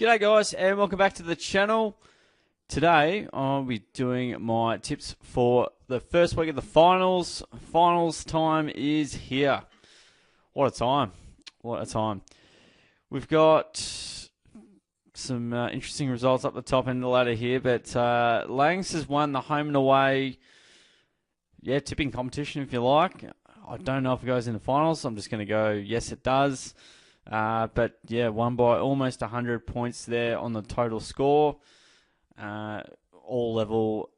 G'day guys and welcome back to the channel. Today I'll be doing my tips for the first week of the finals. Finals time is here. What a time. What a time. We've got some interesting results up the top end of the ladder here, but Langs has won the home and away tipping competition if you like. I don't know if it goes in the finals. I'm just going to go yes it does. But won by almost 100 points there on the total score. All level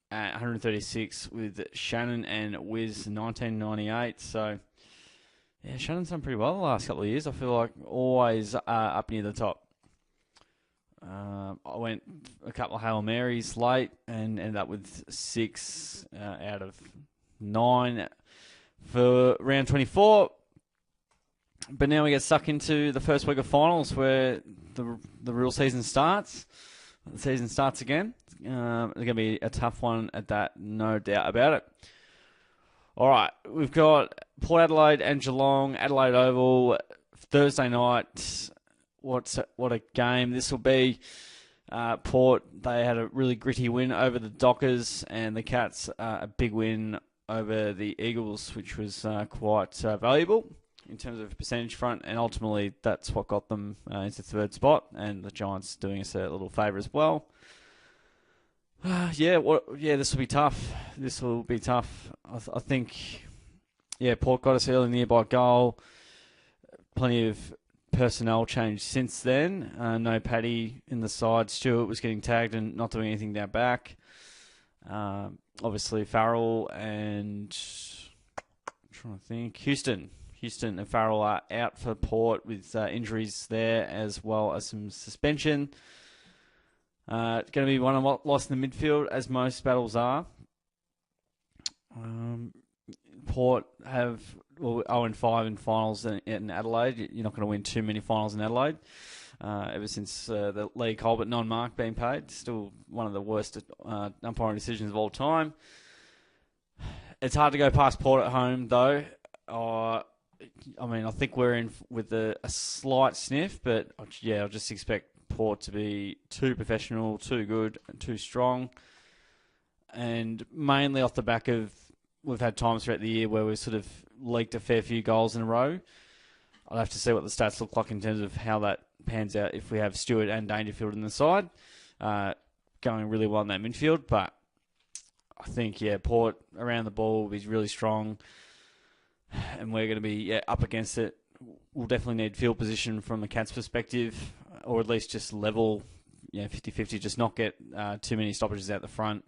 at 136 with Shannon and Wiz 1998. So, Shannon's done pretty well the last couple of years. I feel like always up near the top. I went a couple of Hail Marys late and ended up with 6 out of 9 for round 24. But now we get stuck into the first week of finals where the real season starts. The season starts again. It's going to be a tough one at that, no doubt about it. All right, we've got Port Adelaide and Geelong, Adelaide Oval, Thursday night. What a game this will be. Port, they had a really gritty win over the Dockers, and the Cats, a big win over the Eagles, which was quite valuable in terms of percentage front, and ultimately that's what got them into third spot, and the Giants doing us a little favour as well. This will be tough. This will be tough. I think, Port got us early in the year by goal. Plenty of personnel change since then. No Paddy in the side. Stewart was getting tagged and not doing anything down back. Obviously Farrell and I'm trying to think, Houston and Farrell are out for Port with injuries there as well as some suspension. It's going to be one loss in the midfield, as most battles are. Port have 0-5 in finals in Adelaide. You're not going to win too many finals in Adelaide. Ever since the Lee Colbert non-mark being paid. Still one of the worst umpiring decisions of all time. It's hard to go past Port at home, though. I think we're in with a slight sniff, but I'll just expect Port to be too professional, too good, too strong, and mainly off the back of we've had times throughout the year where we've sort of leaked a fair few goals in a row. I'll have to see what the stats look like in terms of how that pans out if we have Stewart and Dangerfield in the side, going really well in that midfield, but I think, Port around the ball will be really strong, and we're going to be up against it. We'll definitely need field position from the Cats' perspective, or at least just level, 50-50, just not get too many stoppages out the front.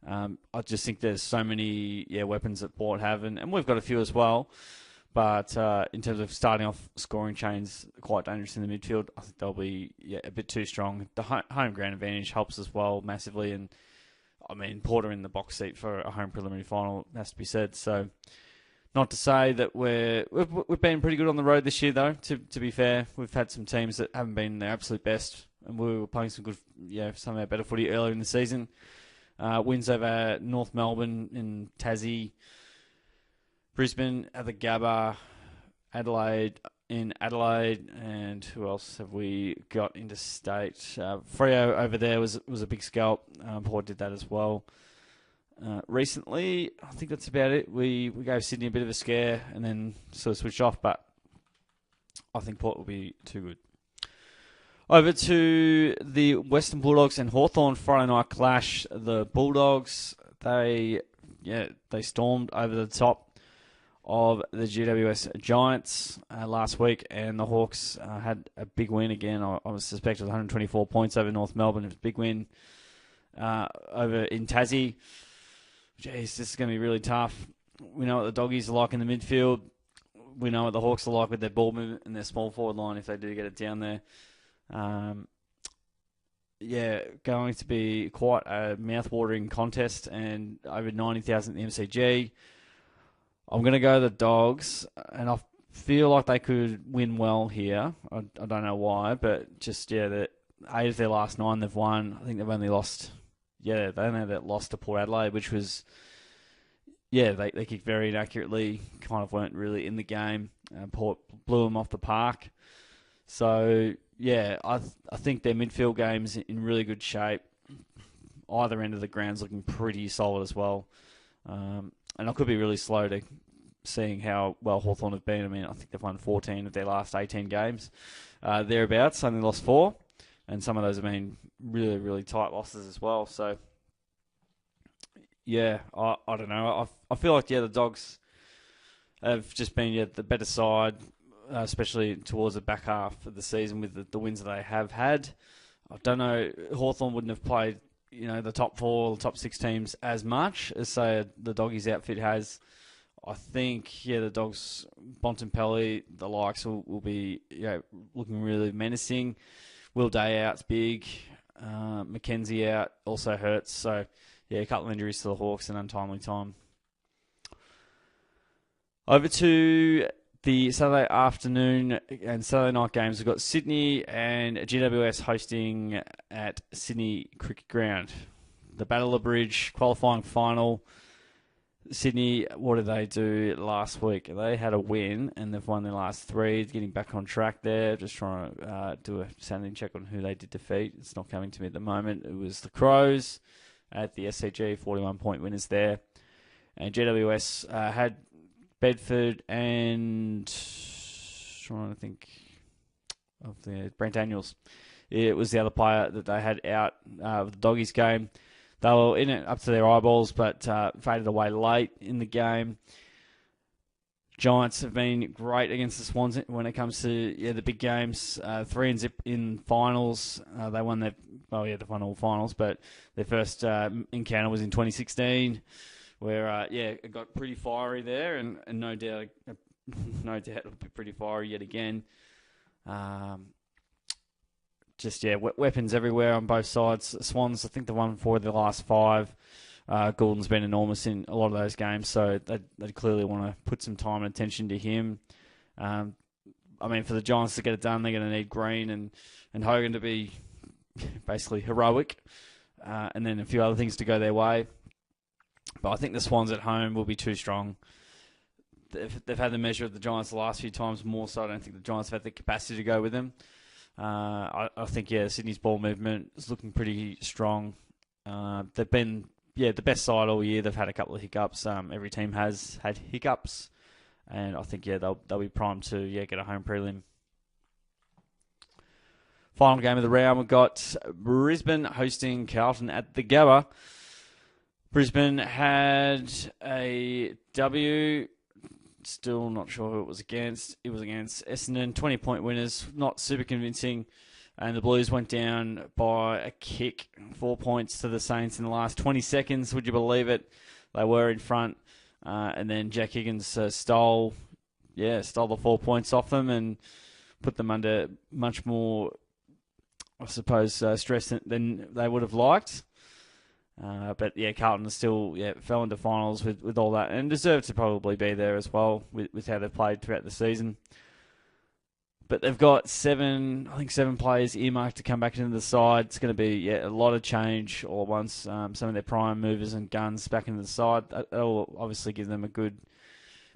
I just think there's so many weapons that Port have, and we've got a few as well. But in terms of starting off scoring chains, quite dangerous in the midfield. I think they'll be a bit too strong. The home ground advantage helps as well massively, and Port are in the box seat for a home preliminary final, has to be said. So, not to say that we've been pretty good on the road this year, though. To be fair, we've had some teams that haven't been their absolute best, and we were playing some good, some of our better footy earlier in the season. Wins over North Melbourne in Tassie, Brisbane at the Gabba, Adelaide in Adelaide, and who else have we got interstate? Freo over there was a big scalp. Port did that as well. Recently, I think that's about it. We gave Sydney a bit of a scare and then sort of switched off, but I think Port will be too good. Over to the Western Bulldogs and Hawthorn Friday night clash. The Bulldogs, they stormed over the top of the GWS Giants last week, and the Hawks had a big win again. I was suspected 124 points over North Melbourne. It was a big win over in Tassie. Jeez, this is going to be really tough. We know what the Doggies are like in the midfield. We know what the Hawks are like with their ball movement and their small forward line if they do get it down there. Going to be quite a mouth-watering contest, and over 90,000 at the MCG. I'm going to go the Dogs, and I feel like they could win well here. I don't know why, but just, the 8 of their last 9 they've won. I think they've only lost... they only had that loss to Port Adelaide, which was... they kicked very inaccurately, kind of weren't really in the game. Port blew them off the park. So, yeah, I think their midfield game's in really good shape. Either end of the ground's looking pretty solid as well. And I could be really slow to seeing how well Hawthorn have been. I mean, I think they've won 14 of their last 18 games. Thereabouts, only lost 4. And some of those have been really, really tight losses as well. So, yeah, I don't know. I feel like, the Dogs have just been the better side, especially towards the back half of the season with the wins that they have had. I don't know, Hawthorn wouldn't have played, the top 4, the top 6 teams as much as, say, the Doggies outfit has. I think, the Dogs, Bontempelli, the likes will be looking really menacing. Will Day out's big. Mackenzie out also hurts. So, a couple of injuries to the Hawks and untimely time. Over to the Saturday afternoon and Saturday night games. We've got Sydney and GWS hosting at Sydney Cricket Ground. The Battle of Bridge qualifying final. Sydney, what did they do last week? They had a win and they've won their last 3, getting back on track there. Just trying to do a sanity check on who they did defeat. It's not coming to me at the moment. It was the Crows at the SCG, 41-point winners there. And GWS had Bedford and trying to think of the Brent Daniels. It was the other player that they had out of the Doggies game. They were in it up to their eyeballs, but faded away late in the game. Giants have been great against the Swans when it comes to the big games. 3-0 in finals. They won they won all finals, but their first encounter was in 2016, where it got pretty fiery there, and no doubt it'll be pretty fiery yet again. Weapons everywhere on both sides. Swans, I think they've won 4 of their last 5. Goulden's been enormous in a lot of those games, so they clearly want to put some time and attention to him. For the Giants to get it done, they're going to need Green and Hogan to be basically heroic, and then a few other things to go their way. But I think the Swans at home will be too strong. They've had the measure of the Giants the last few times more so. I don't think the Giants have had the capacity to go with them. I think, Sydney's ball movement is looking pretty strong. They've been, the best side all year. They've had a couple of hiccups. Every team has had hiccups. And I think, they'll be primed to, get a home prelim. Final game of the round, we've got Brisbane hosting Carlton at the Gabba. Brisbane had a W. Still not sure who it was against. It was against Essendon. 20-point winners. Not super convincing. And the Blues went down by a kick. 4 points to the Saints in the last 20 seconds. Would you believe it? They were in front. And then Jack Higgins stole the 4 points off them and put them under much more, I suppose, stress than they would have liked. But Carlton still fell into finals with all that and deserved to probably be there as well with how they've played throughout the season. But they've got 7 players earmarked to come back into the side. It's going to be a lot of change all at once. Some of their prime movers and guns back into the side. That'll obviously give them a good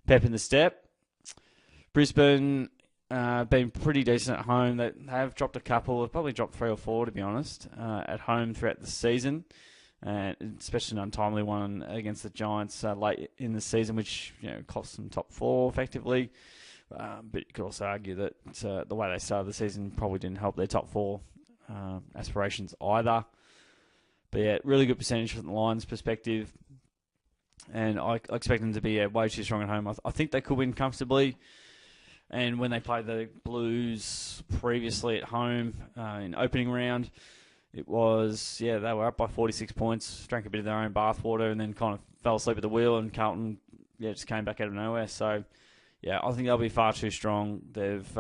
pep in the step. Brisbane been pretty decent at home. They have dropped a couple. They've probably dropped 3 or 4, to be honest, at home throughout the season. Especially an untimely one against the Giants late in the season, which cost them top 4 effectively. But you could also argue that the way they started the season probably didn't help their top 4 aspirations either. But really good percentage from the Lions' perspective. And I expect them to be way too strong at home. I think they could win comfortably. And when they played the Blues previously at home in opening round, it was, they were up by 46 points, drank a bit of their own bathwater, and then kind of fell asleep at the wheel, and Carlton, just came back out of nowhere. So, I think they'll be far too strong. They've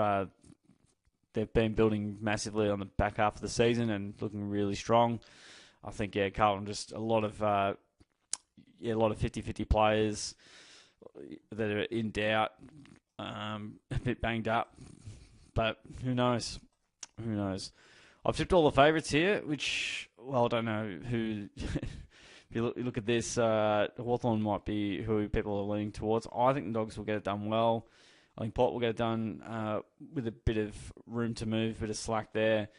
been building massively on the back half of the season and looking really strong. I think, Carlton just a lot of 50-50 players that are in doubt, a bit banged up, but who knows? Who knows? I've tipped all the favourites here, which, I don't know who. If you look at this, Hawthorn might be who people are leaning towards. I think the Dogs will get it done well. I think Port will get it done with a bit of room to move, a bit of slack there.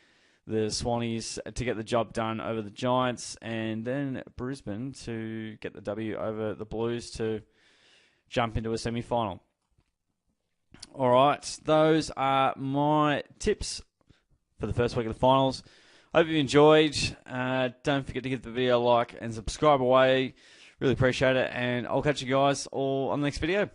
The Swannies to get the job done over the Giants, and then Brisbane to get the W over the Blues to jump into a semi-final. All right, those are my tips for the first week of the finals. Hope you enjoyed. Don't forget to give the video a like and subscribe away. Really appreciate it, and I'll catch you guys all on the next video.